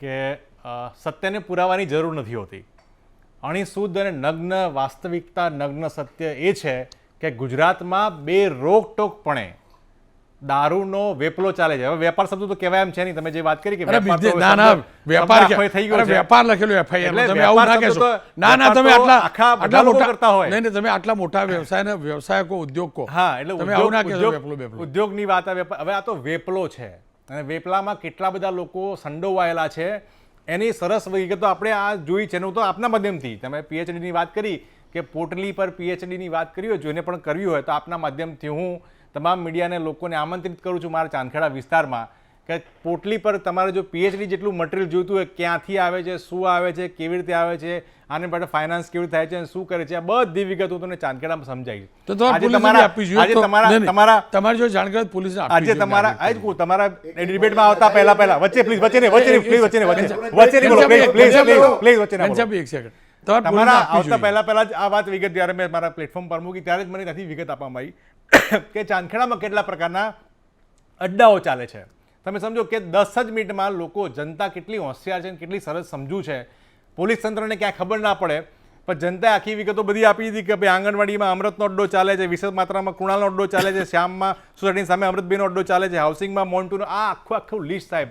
કે સત્યને પુરાવાની જરૂર નથી હોતી. અણીશુદ્ધ અને નગ્ન વાસ્તવિકતા, નગ્ન સત્ય એ છે કે ગુજરાતમાં રોકટોકપણે દારૂનો વેપલો ચાલે છે. હવે વેપાર શબ્દ તો કહેવાય એમ છે નહીં. તમે જે વાત કરી કે વેપાર તો વેપાર થઈ ગયો છે. વેપાર લખેલું FIR માં. એટલે તમે આવું ના વેપાર શબ્દ કહેશો. તો- ના ના, તમે વેપાર તો આટલા આખા બધા લોકો મોટા કરતા હોય. નહીં, તમે આટલા મોટા વ્યવસાયકો ઉદ્યોગ કહો. હા, એટલે તમે આવું ના કહેશો ઉદ્યોગ- વેપલો બેપલો. ઉદ્યોગની વાત આવે. હવે આ તો વેપલો છે અને વેપલામાં કેટલા બધા લોકો સંડોવાયેલા છે એની સરસ વિગતો આપણે આ જોઈ છે. હું તો આપના માધ્યમથી, તમે PhD ની વાત કરી કે પોટલી પર PhD ની વાત કરી હોય, જોઈને પણ કરવી હોય તો આપના માધ્યમથી હું તમામ મીડિયાને લોકોને આમંત્રિત કરું છું મારા ચાંદખેડા વિસ્તારમાં કે પોટલી પર તમારે જો PhD જેટલું મટીરિયલ જોઈતું હોય, ક્યાંથી આવે છે, શું આવે છે, કેવી રીતે આવે છે, આને માટે ફાઇનાન્સ કેવી રીતે થાય છે અને શું કરે છે, આ બધી વિગતો તમને ચાંદખેડામાં સમજાવી. તો તમારી જો જાણકારી પોલીસને આપવી આજે જોઈએ. તમારા આજ કહું, તમારા ડિબેટમાં આવતા પહેલા વચ્ચે પ્લીઝ વચ્ચે નહીં બોલો પ્લીઝ વચ્ચે ના બોલો. ઘનશ્યામભાઈ, એક સેકન્ડ. તમારે પોલીસને તમારા આપવી આવતા જોઈએ. પહેલા જ આ વાત વિગત જ્યારે મેં મારા પ્લેટફોર્મ પર મૂકી ત્યારે જ મને ત્યાંથી વિગત આપવામાં આવી કે ચાંદખેડામાં કેટલા પ્રકારના અડ્ડાઓ ચાલે છે. તમે સમજો કે 10 જ મિનિટમાં લોકો, જનતા કેટલી હોશિયાર છે અને કેટલી સરસ સમજુ છે. પોલીસ તંત્રને ક્યાંય ખબર ના પડે પણ જનતાએ આખી વિગતો બધી આપી દીધી કે ભાઈ આંગણવાડીમાં અમૃતનો અડ્ડો ચાલે છે, વિશેષ માત્રામાં કૃણાલનો અડ્ડો ચાલે છે, શ્યામમાં સોસાયટીની સામે અમૃતબેનનો અડ્ડો ચાલે છે, હાઉસિંગમાં મોન્ટુનો, આ આખું લિસ્ટ સાહેબ